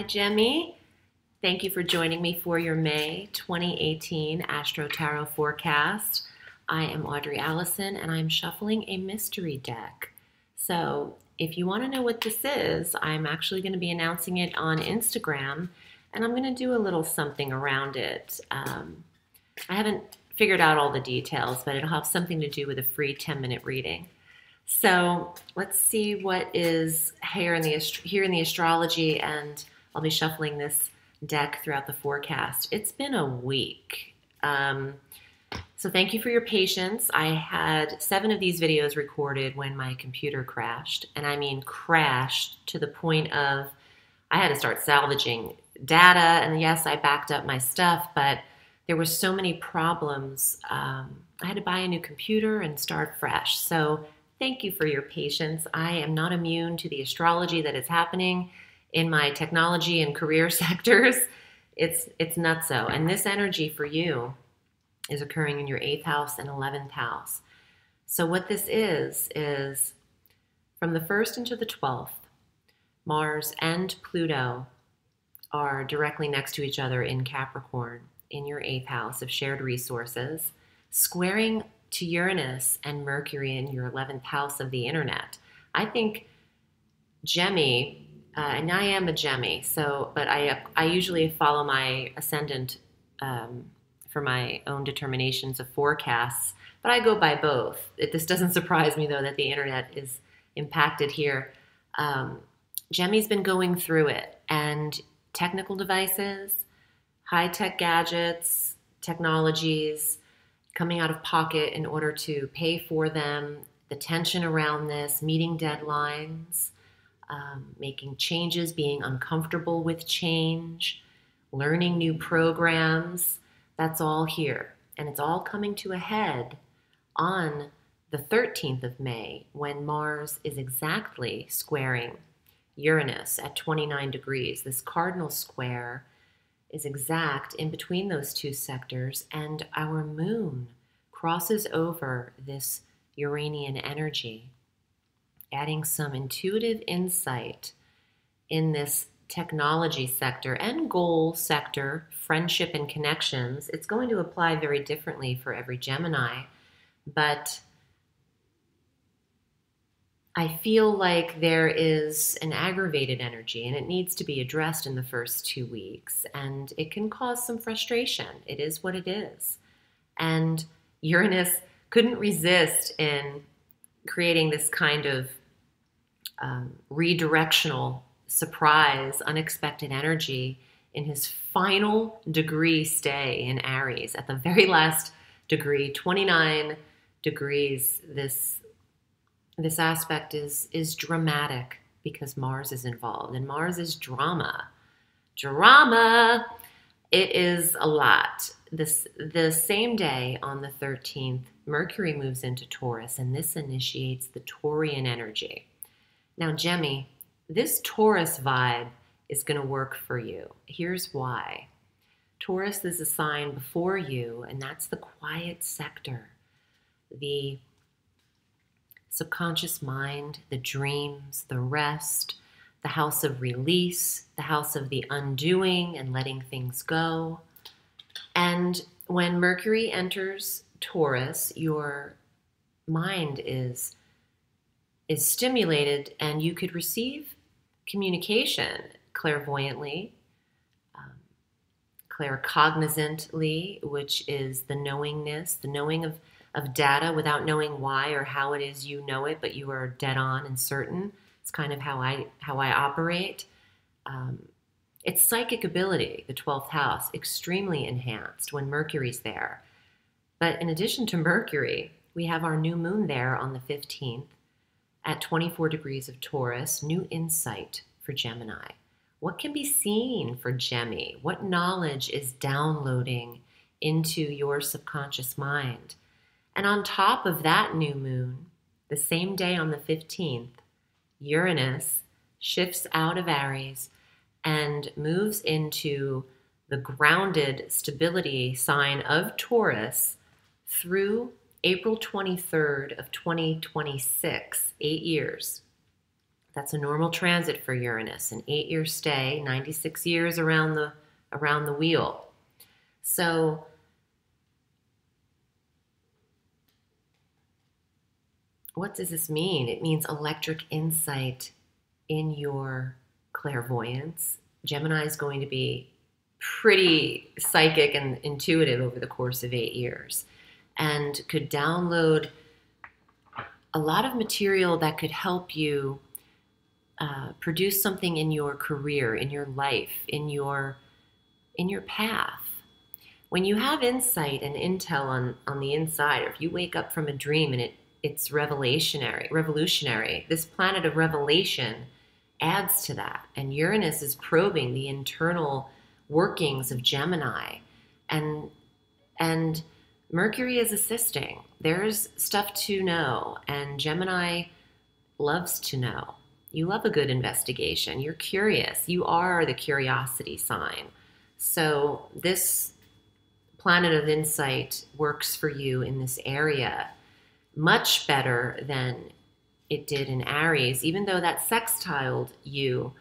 Gemmie. Thank you for joining me for your May 2018 Astro Tarot forecast. I am Audrey Alison and I'm shuffling a mystery deck. So if you want to know what this is, I'm actually going to be announcing it on Instagram and I'm going to do a little something around it. I haven't figured out all the details, but it'll have something to do with a free 10-minute reading. So let's see what is here in the astrology, and I'll be shuffling this deck throughout the forecast. It's been a week. So thank you for your patience. I had 7 of these videos recorded when my computer crashed, and I mean crashed to the point of I had to start salvaging data, and yes, I backed up my stuff, but there were so many problems. I had to buy a new computer and start fresh. So thank you for your patience. I am not immune to the astrology that is happening in my technology and career sectors. It's nutso. And this energy for you is occurring in your 8th house and 11th house. So what this is from the 1st into the 12th, Mars and Pluto are directly next to each other in Capricorn in your 8th house of shared resources, squaring to Uranus and Mercury in your 11th house of the internet. I think Gemmie, and I am a Gemmie, but I usually follow my ascendant for my own determinations of forecasts, but I go by both. This doesn't surprise me, though, that the internet is impacted here. Gemmie's been going through it, and technical devices, high-tech gadgets, technologies, coming out of pocket in order to pay for them, the tension around this, meeting deadlines, making changes, being uncomfortable with change, learning new programs, that's all here. And it's all coming to a head on the 13th of May when Mars is exactly squaring Uranus at 29 degrees. This cardinal square is exact in between those two sectors, and our moon crosses over this Uranian energy, adding some intuitive insight in this technology sector and goal sector, friendship and connections. It's going to apply very differently for every Gemini, but I feel like there is an aggravated energy and it needs to be addressed in the first 2 weeks, and it can cause some frustration. It is what it is. And Uranus couldn't resist in creating this kind of redirectional, surprise, unexpected energy in his final degree stay in Aries. At the very last degree, 29 degrees, this aspect is dramatic because Mars is involved, and Mars is drama. Drama! It is a lot. The same day on the 13th, Mercury moves into Taurus, and this initiates the Taurian energy. Now, Gemmie, this Taurus vibe is going to work for you. Here's why. Taurus is a sign before you, and that's the quiet sector, the subconscious mind, the dreams, the rest, the house of release, the house of the undoing and letting things go. And when Mercury enters Taurus, your mind is stimulated, and you could receive communication clairvoyantly, claircognizantly, which is the knowingness, the knowing of data without knowing why or how it is you know it, but you are dead on and certain. It's kind of how I operate. It's psychic ability, the 12th house, extremely enhanced when Mercury's there. But in addition to Mercury, we have our new moon there on the 15th at 24 degrees of Taurus, new insight for Gemini. What can be seen for Gemmie? What knowledge is downloading into your subconscious mind? And on top of that new moon, the same day on the 15th, Uranus shifts out of Aries and moves into the grounded stability sign of Taurus through April 23rd of 2026, 8 years. That's a normal transit for Uranus, an 8-year stay, 96 years around the wheel. So what does this mean? It means electric insight in your clairvoyance. Gemini is going to be pretty psychic and intuitive over the course of 8 years, and could download a lot of material that could help you produce something in your career, in your life, in your path. When you have insight and intel on the inside, or if you wake up from a dream and it's revolutionary, this planet of revelation adds to that. And Uranus is probing the internal workings of Gemini, and Mercury is assisting. There's stuff to know, and Gemini loves to know. You love a good investigation. You're curious. You are the curiosity sign. So this planet of insight works for you in this area much better than it did in Aries. Even though that sextiled you,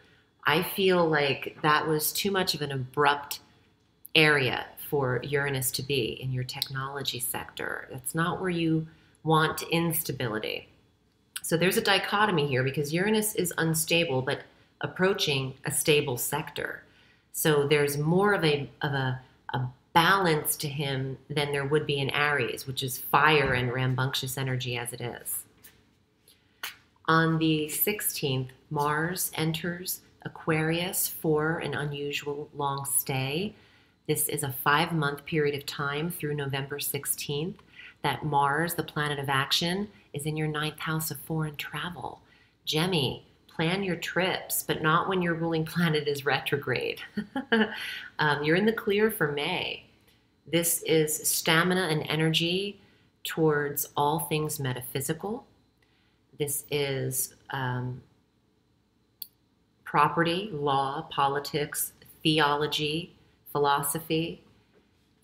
I feel like that was too much of an abrupt area for Uranus to be in your technology sector. That's not where you want instability. So there's a dichotomy here, because Uranus is unstable but approaching a stable sector. So there's more of a balance to him than there would be in Aries, which is fire and rambunctious energy as it is. On the 16th, Mars enters Aquarius for an unusual long stay. This is a 5-month period of time through November 16th that Mars, the planet of action, is in your 9th house of foreign travel. Gemmie, plan your trips, but not when your ruling planet is retrograde. You're in the clear for May. This is stamina and energy towards all things metaphysical. This is property, law, politics, theology, philosophy,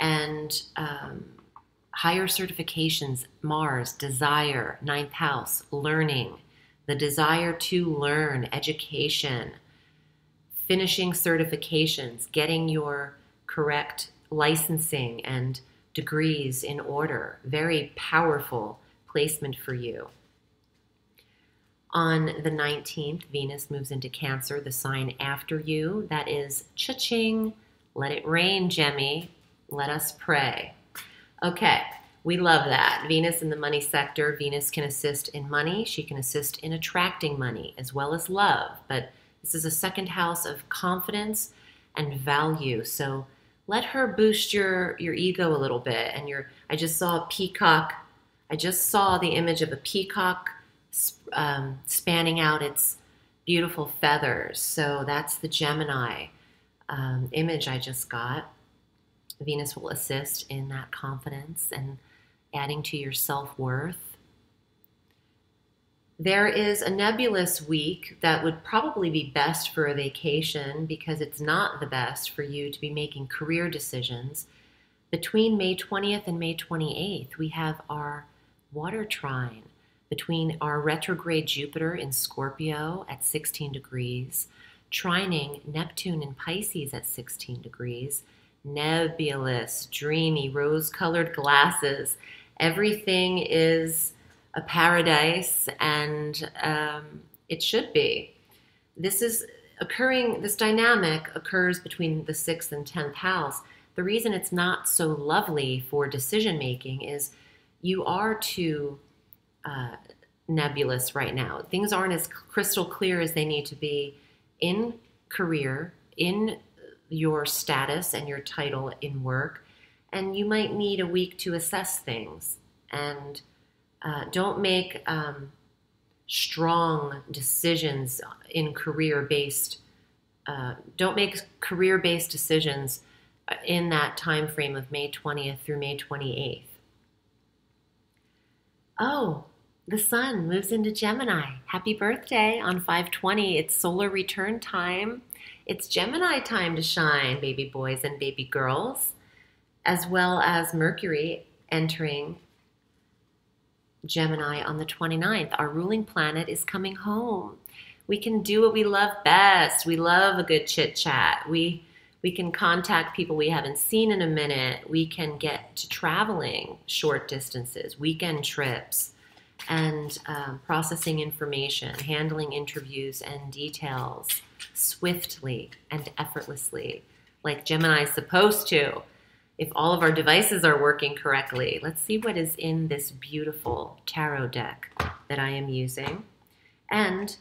and higher certifications. Mars, desire, 9th house, learning, the desire to learn, education, finishing certifications, getting your correct licensing and degrees in order. Very powerful placement for you. On the 19th, Venus moves into Cancer, the sign after you. That is cha-ching. Let it rain, Gemmie. Let us pray. Okay, we love that. Venus in the money sector. Venus can assist in money. She can assist in attracting money as well as love. But this is a 2nd house of confidence and value. So let her boost your ego a little bit. And I just saw a peacock. I just saw the image of a peacock spanning out its beautiful feathers. So that's the Gemini image I just got. Venus will assist in that confidence and adding to your self-worth. There is a nebulous week that would probably be best for a vacation, because it's not the best for you to be making career decisions. Between May 20th and May 28th, we have our water trine between our retrograde Jupiter in Scorpio at 16 degrees, trining Neptune in Pisces at 16 degrees, nebulous, dreamy, rose-colored glasses. Everything is a paradise, and it should be. This dynamic occurs between the 6th and 10th house. The reason it's not so lovely for decision-making is you are too nebulous right now. Things aren't as crystal clear as they need to be in career, in your status and your title in work, and you might need a week to assess things. And don't make strong decisions in career-based. Don't make career-based decisions in that time frame of May 20th through May 28th. Oh, the sun moves into Gemini. Happy birthday on 5/20. It's solar return time. It's Gemini time to shine, baby boys and baby girls, as well as Mercury entering Gemini on the 29th. Our ruling planet is coming home. We can do what we love best. We love a good chit chat. We can contact people we haven't seen in a minute. We can get to traveling short distances, weekend trips, and processing information, handling interviews and details swiftly and effortlessly, like Gemini is supposed to, if all of our devices are working correctly. Let's see what is in this beautiful tarot deck that I am using. And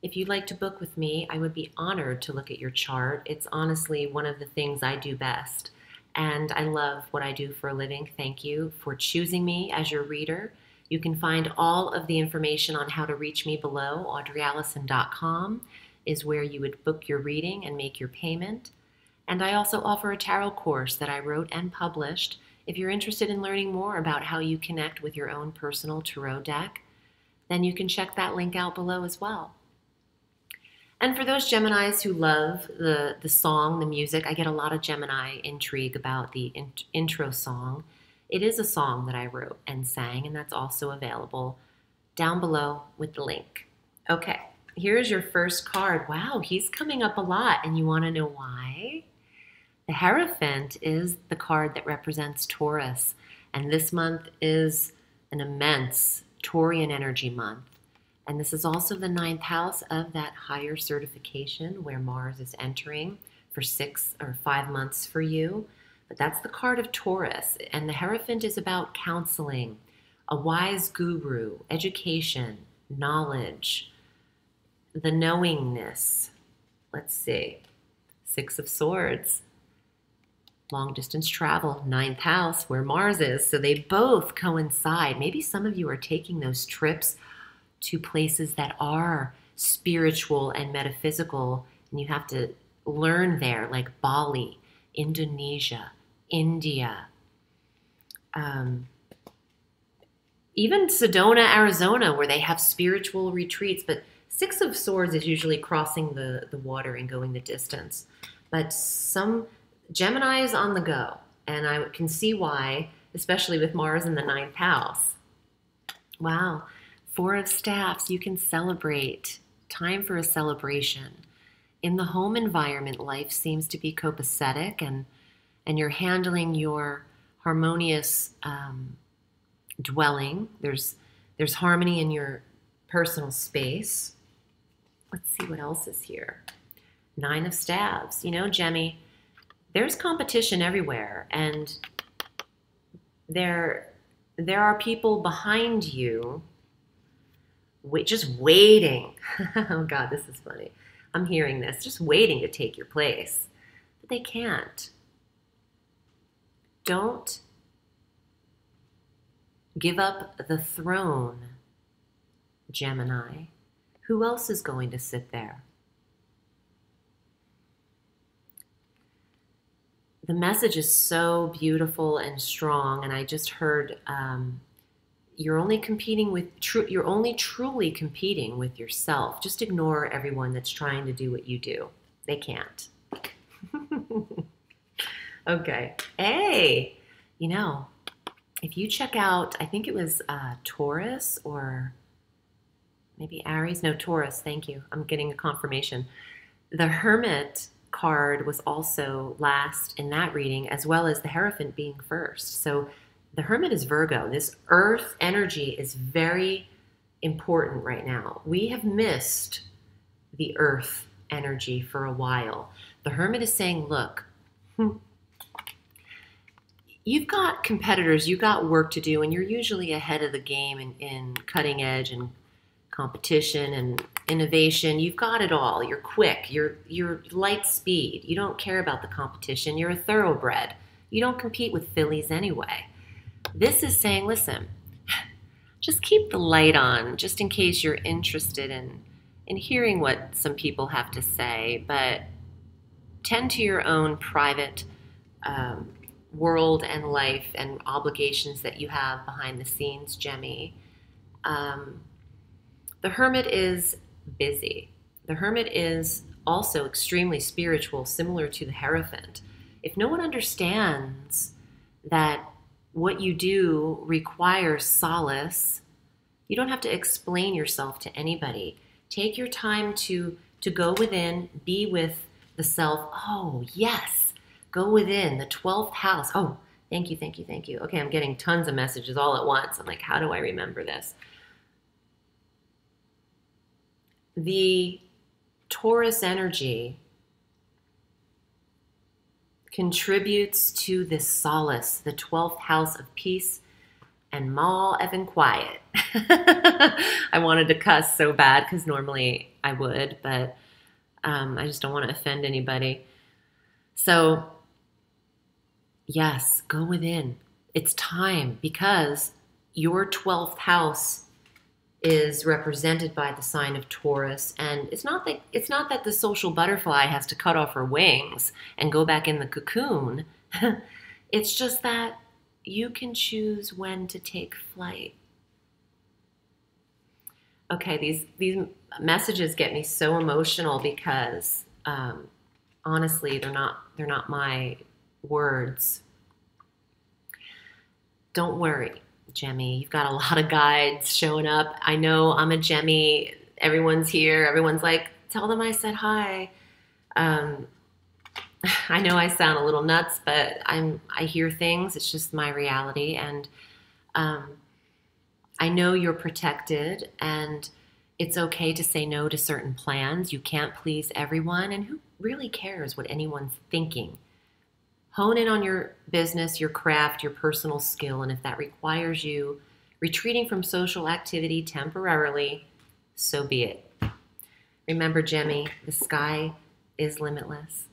if you'd like to book with me, I would be honored to look at your chart. It's honestly one of the things I do best, and I love what I do for a living. Thank you for choosing me as your reader. You can find all of the information on how to reach me below. AudreyAllison.com is where you would book your reading and make your payment. And I also offer a tarot course that I wrote and published. If you're interested in learning more about how you connect with your own personal tarot deck, then you can check that link out below as well. And for those Geminis who love the song, the music, I get a lot of Gemini intrigue about the intro song. It is a song that I wrote and sang, and that's also available down below with the link. Okay, here's your first card. Wow, he's coming up a lot, and you want to know why? The Hierophant is the card that represents Taurus, and this month is an immense Taurian energy month. And this is also the 9th house of that higher certification where Mars is entering for 6 or 5 months for you. But that's the card of Taurus. And the Hierophant is about counseling, a wise guru, education, knowledge, the knowingness. Let's see. 6 of Swords. Long distance travel, 9th house where Mars is. So they both coincide. Maybe some of you are taking those trips to places that are spiritual and metaphysical, and you have to learn there, like Bali, Indonesia, India, even Sedona, Arizona, where they have spiritual retreats. But 6 of Swords is usually crossing the water and going the distance. But some Gemini is on the go, and I can see why, especially with Mars in the 9th house. Wow. 4 of Staffs, you can celebrate. Time for a celebration. In the home environment, life seems to be copacetic, and you're handling your harmonious dwelling. There's harmony in your personal space. Let's see what else is here. 9 of Staves. You know, Gemmie, there's competition everywhere, and there are people behind you just waiting. Oh God, this is funny. I'm hearing this, just waiting to take your place, but they can't. Don't give up the throne, Gemini. Who else is going to sit there? The message is so beautiful and strong, and I just heard you're only truly competing with yourself. Just ignore everyone that's trying to do what you do. They can't. Okay. Hey, you know, if you check out, I think it was Taurus or maybe Aries. No, Taurus. Thank you. I'm getting a confirmation. The Hermit card was also last in that reading, as well as the Hierophant being first. So the Hermit is Virgo. This earth energy is very important right now. We have missed the earth energy for a while. The Hermit is saying, look, you've got competitors, you've got work to do, and you're usually ahead of the game in cutting edge and competition and innovation. You've got it all. You're quick. You're light speed. You don't care about the competition. You're a thoroughbred. You don't compete with fillies anyway. This is saying, listen, just keep the light on, just in case you're interested in hearing what some people have to say, but tend to your own private world and life and obligations that you have behind the scenes, Gemmie. The Hermit is busy. The Hermit is also extremely spiritual, similar to the Hierophant. If no one understands that what you do requires solace, you don't have to explain yourself to anybody. Take your time to go within, be with the self. Oh, yes. Go within the 12th house. Oh, thank you, thank you, thank you. Okay, I'm getting tons of messages all at once. I'm like, how do I remember this? The Taurus energy contributes to this solace, the 12th house of peace and Maul Evan quiet. I wanted to cuss so bad because normally I would, but I just don't want to offend anybody. So yes, go within. It's time, because your 12th house is represented by the sign of Taurus, and it's not that the social butterfly has to cut off her wings and go back in the cocoon. It's just that you can choose when to take flight. Okay, these messages get me so emotional because honestly, they're not my words. Don't worry, Gemmie. You've got a lot of guides showing up. I know I'm a Gemmie. Everyone's here. Everyone's like, tell them I said hi. I know I sound a little nuts, but I hear things. It's just my reality. And I know you're protected, and it's okay to say no to certain plans. You can't please everyone, and who really cares what anyone's thinking? Hone in on your business, your craft, your personal skill, and if that requires you retreating from social activity temporarily, so be it. Remember, Gemmie, the sky is limitless,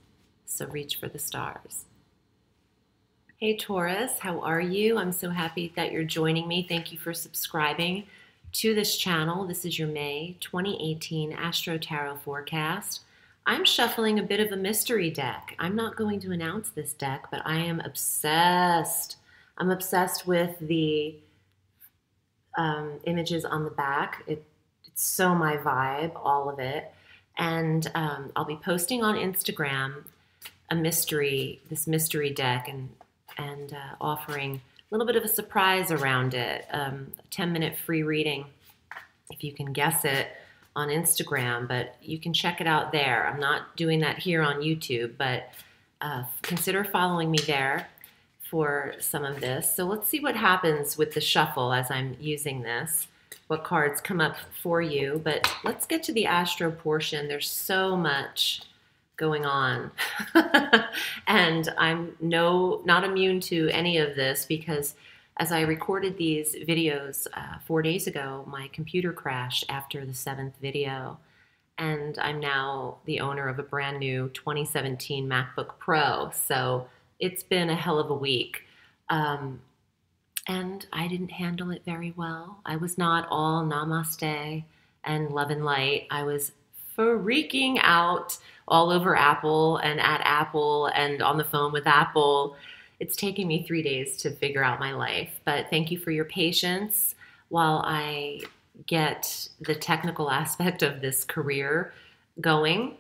so reach for the stars. Hey Taurus, how are you? I'm so happy that you're joining me. Thank you for subscribing to this channel. This is your May 2018 Astro Tarot forecast. I'm shuffling a bit of a mystery deck. I'm not going to announce this deck, but I am obsessed. I'm obsessed with the images on the back. It's so my vibe, all of it. And I'll be posting on Instagram this mystery deck, and offering a little bit of a surprise around it. A 10-minute free reading, if you can guess it, on Instagram, but you can check it out there. I'm not doing that here on YouTube, but consider following me there for some of this. So let's see what happens with the shuffle as I'm using this, what cards come up for you. But let's get to the Astro portion. There's so much going on. And I'm not immune to any of this, because as I recorded these videos 4 days ago, my computer crashed after the 7th video, and I'm now the owner of a brand new 2017 MacBook Pro, so it's been a hell of a week. And I didn't handle it very well. I was not all namaste and love and light. I was freaking out all over Apple and at Apple and on the phone with Apple. It's taken me 3 days to figure out my life, but thank you for your patience while I get the technical aspect of this career going.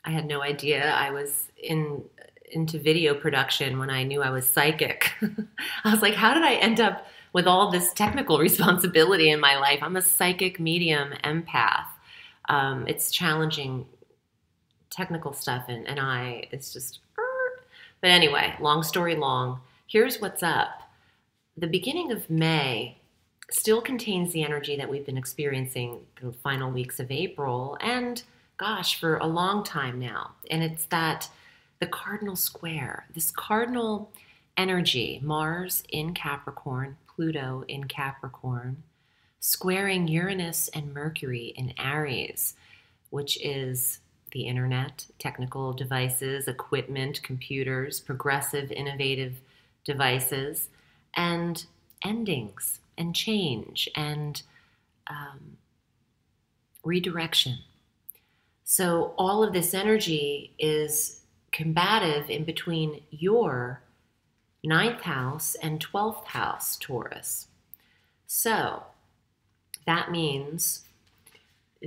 I had no idea I was into video production when I knew I was psychic. I was like, how did I end up with all this technical responsibility in my life? I'm a psychic medium empath. It's challenging technical stuff, and it's just... But anyway, long story long, here's what's up. The beginning of May still contains the energy that we've been experiencing the final weeks of April, and gosh, for a long time now. And it's that the cardinal square, this cardinal energy, Mars in Capricorn, Pluto in Capricorn, squaring Uranus and Mercury in Aries, which is the internet, technical devices, equipment, computers, progressive, innovative devices, and endings and change and redirection. So all of this energy is combative in between your 9th house and 12th house, Taurus. So that means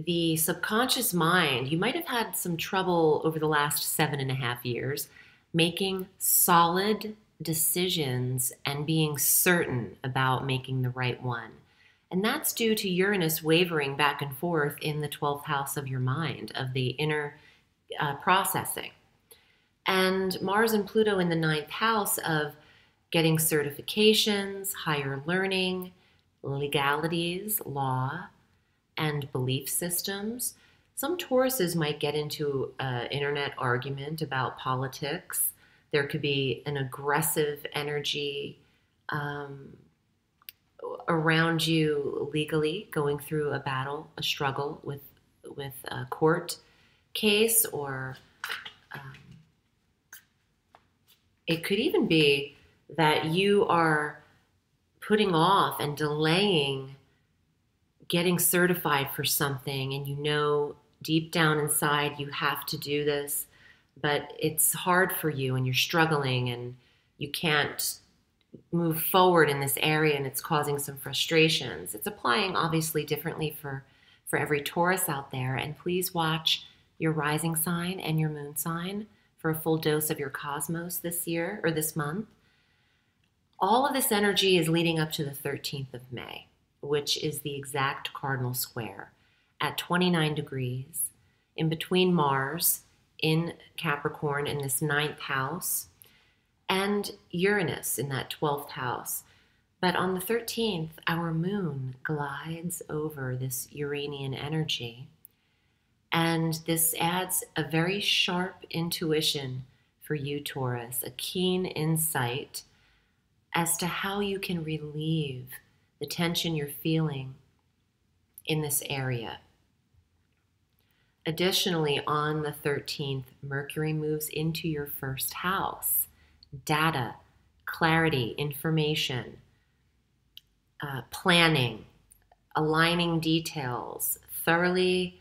the subconscious mind, you might have had some trouble over the last 7.5 years making solid decisions and being certain about making the right one. And that's due to Uranus wavering back and forth in the 12th house of your mind, of the inner processing. And Mars and Pluto in the 9th house of getting certifications, higher learning, legalities, law, and belief systems. Some Tauruses might get into an internet argument about politics. There could be an aggressive energy around you legally, going through a battle, a struggle with a court case, or it could even be that you are putting off and delaying getting certified for something, and you know deep down inside you have to do this, but it's hard for you and you're struggling and you can't move forward in this area, and it's causing some frustrations. It's applying obviously differently for every Taurus out there. And please watch your rising sign and your moon sign for a full dose of your cosmos this year or this month. All of this energy is leading up to the 13th of May, which is the exact cardinal square at 29 degrees in between Mars in Capricorn in this 9th house and Uranus in that 12th house. But on the 13th, our moon glides over this Uranian energy. And this adds a very sharp intuition for you, Taurus, a keen insight as to how you can relieve the tension you're feeling in this area. Additionally, on the 13th, Mercury moves into your first house. Data, clarity, information, planning, aligning details, thoroughly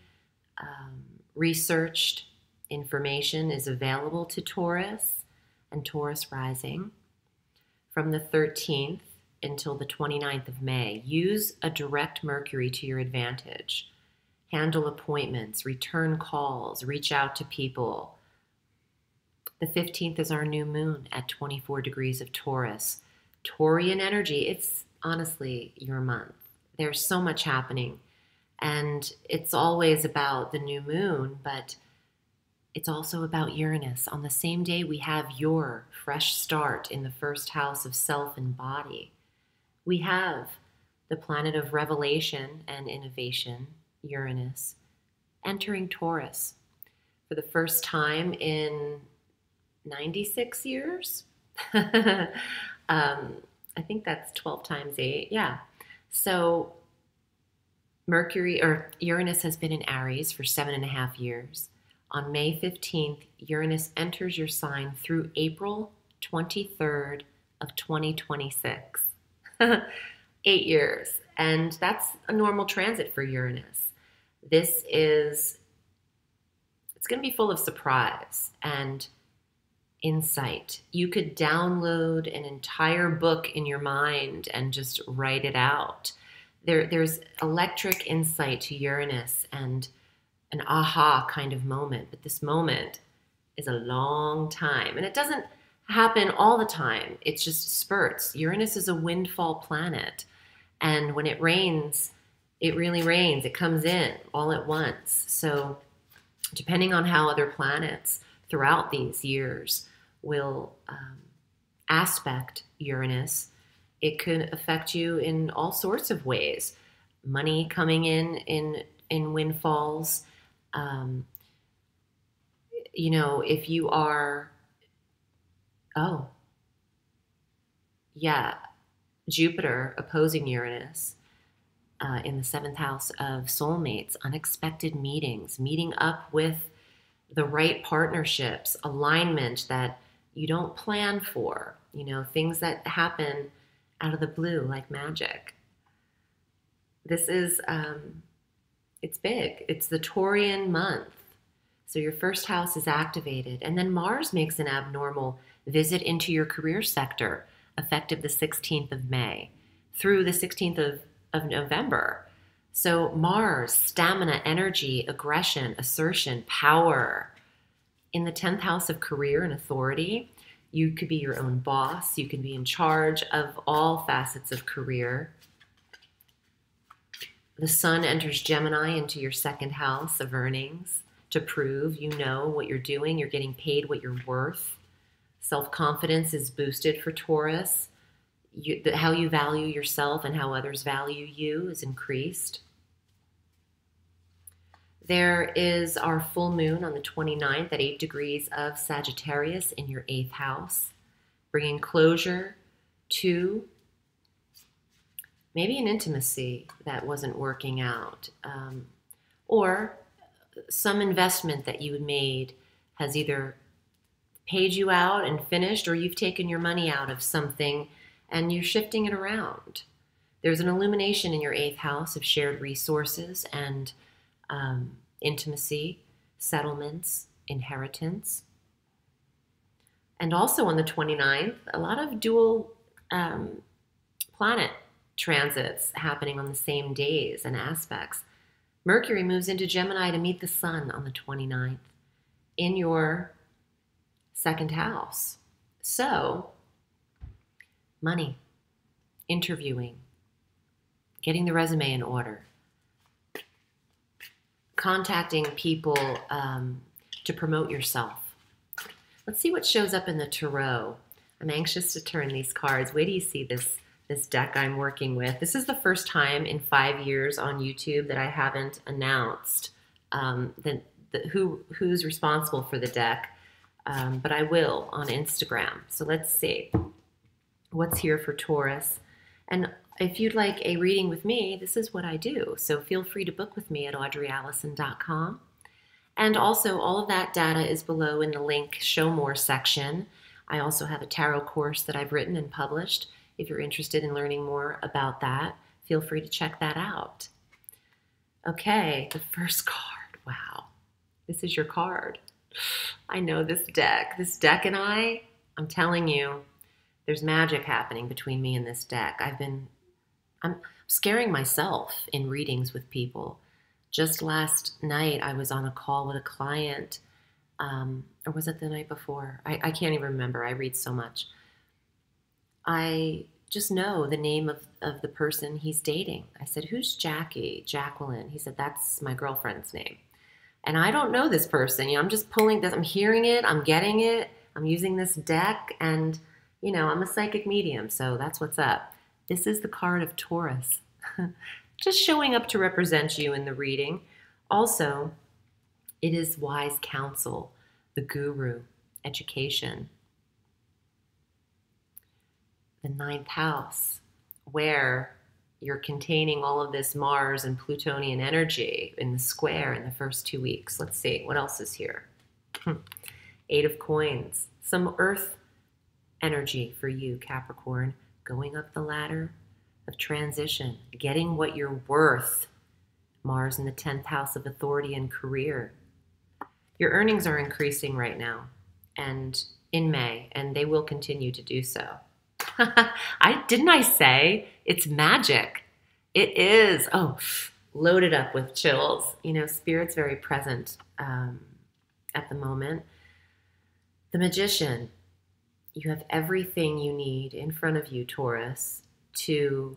researched information is available to Taurus and Taurus rising from the 13th until the 29th of May. Use a direct Mercury to your advantage. Handle appointments, return calls, reach out to people. The 15th is our new moon at 24 degrees of Taurus. Taurian energy, it's honestly your month. There's so much happening, and it's always about the new moon, but it's also about Uranus. On the same day, we have your fresh start in the first house of self and body. We have the planet of revelation and innovation, Uranus, entering Taurus for the first time in 96 years. I think that's 12 times 8. Yeah. So Mercury or Uranus has been in Aries for 7.5 years. On May 15th, Uranus enters your sign through April 23rd of 2026. 8 years. And that's a normal transit for Uranus. It's going to be full of surprise and insight. You could download an entire book in your mind and just write it out. There's electric insight to Uranus and an aha kind of moment, but this moment is a long time, and it doesn't happen all the time. It's just spurts. Uranus is a windfall planet, and when it rains, it really rains. It comes in all at once. So depending on how other planets throughout these years will aspect Uranus, it could affect you in all sorts of ways. Money coming in windfalls. If you are, Jupiter opposing Uranus in the 7th house of soulmates, unexpected meetings, meeting up with the right partnerships, alignment that you don't plan for, things that happen out of the blue like magic. This is, it's big. It's the Taurian month. So your first house is activated. And then Mars makes an abnormal visit into your career sector, effective the 16th of May through the 16th of November. So Mars, stamina, energy, aggression, assertion, power. In the 10th house of career and authority, you could be your own boss. You can be in charge of all facets of career. The sun enters Gemini into your second house of earnings to prove you know what you're doing. You're getting paid what you're worth. Self-confidence is boosted for Taurus. How you value yourself and how others value you is increased. There is our full moon on the 29th at 8 degrees of Sagittarius in your 8th house, bringing closure to maybe an intimacy that wasn't working out, or some investment that you made has either paid you out and finished, or you've taken your money out of something and you're shifting it around. There's an illumination in your 8th house of shared resources and intimacy, settlements, inheritance. And also on the 29th, a lot of dual planet transits happening on the same days and aspects. Mercury moves into Gemini to meet the sun on the 29th in your second house. So, money, interviewing, getting the resume in order, contacting people to promote yourself. Let's see what shows up in the tarot. I'm anxious to turn these cards. Wait till you see this deck I'm working with. This is the first time in 5 years on YouTube that I haven't announced who's responsible for the deck, but I will on Instagram. So let's see what's here for Taurus. And if you'd like a reading with me, this is what I do. So feel free to book with me at audreyalison.com. And also all of that data is below in the link Show More section. I also have a tarot course that I've written and published. If you're interested in learning more about that, feel free to check that out. Okay, the first card. Wow, this is your card. I know this deck. This deck and I'm telling you, there's magic happening between me and this deck. I'm scaring myself in readings with people. Just last night, I was on a call with a client, or was it the night before? I can't even remember. I read so much. I just know the name of the person he's dating. I said, who's Jackie? Jacqueline. He said, that's my girlfriend's name. And I don't know this person. I'm just pulling this. I'm hearing it. I'm getting it. I'm using this deck. And, I'm a psychic medium. So that's what's up. This is the card of Taurus. Just showing up to represent you in the reading. Also, it is wise counsel, the guru, education. The 9th house, where you're containing all of this Mars and Plutonian energy in the square in the first 2 weeks. Let's see, what else is here? 8 of coins, some earth energy for you, Capricorn, going up the ladder of transition, getting what you're worth. Mars in the 10th house of authority and career. Your earnings are increasing right now and in May, and they will continue to do so. Didn't I say it's magic? It is. Oh, loaded up with chills. Spirit's very present at the moment. The Magician. You have everything you need in front of you, Taurus, to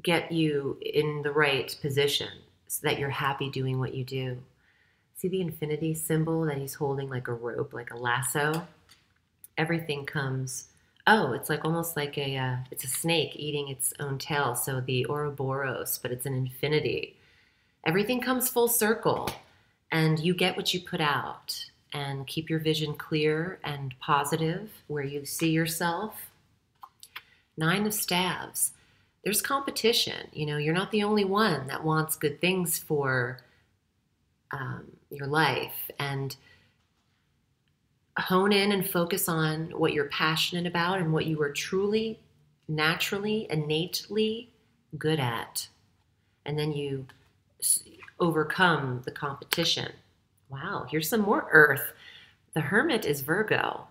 get you in the right position so that you're happy doing what you do. See the infinity symbol that he's holding like a rope, like a lasso? Everything comes, it's like almost like it's a snake eating its own tail. So the Ouroboros, but it's an infinity. Everything comes full circle and you get what you put out, and keep your vision clear and positive where you see yourself. 9 of staves. There's competition. You're not the only one that wants good things for your life. And hone in and focus on what you're passionate about and what you are truly, naturally, innately good at. And then you overcome the competition. Wow, here's some more earth. The Hermit is Virgo.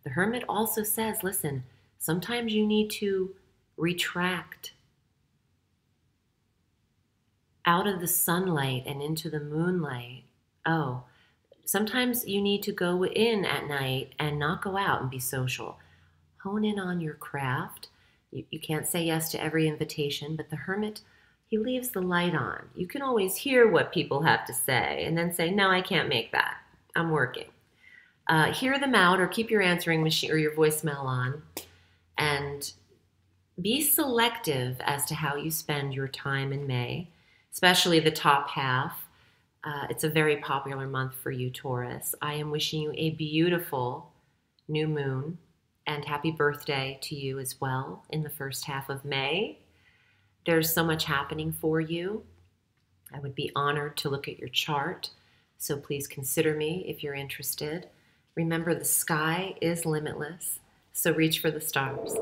The Hermit also says, listen, sometimes you need to retract out of the sunlight and into the moonlight. Sometimes you need to go in at night and not go out and be social. Hone in on your craft. You can't say yes to every invitation, but the hermit, he leaves the light on. You can always hear what people have to say and then say, no, I can't make that. I'm working. Hear them out or keep your answering machine or your voicemail on, and be selective as to how you spend your time in May, especially the top half. It's a very popular month for you, Taurus. I am wishing you a beautiful new moon, and happy birthday to you as well in the first half of May. There's so much happening for you. I would be honored to look at your chart, so please consider me if you're interested. Remember, the sky is limitless, so reach for the stars.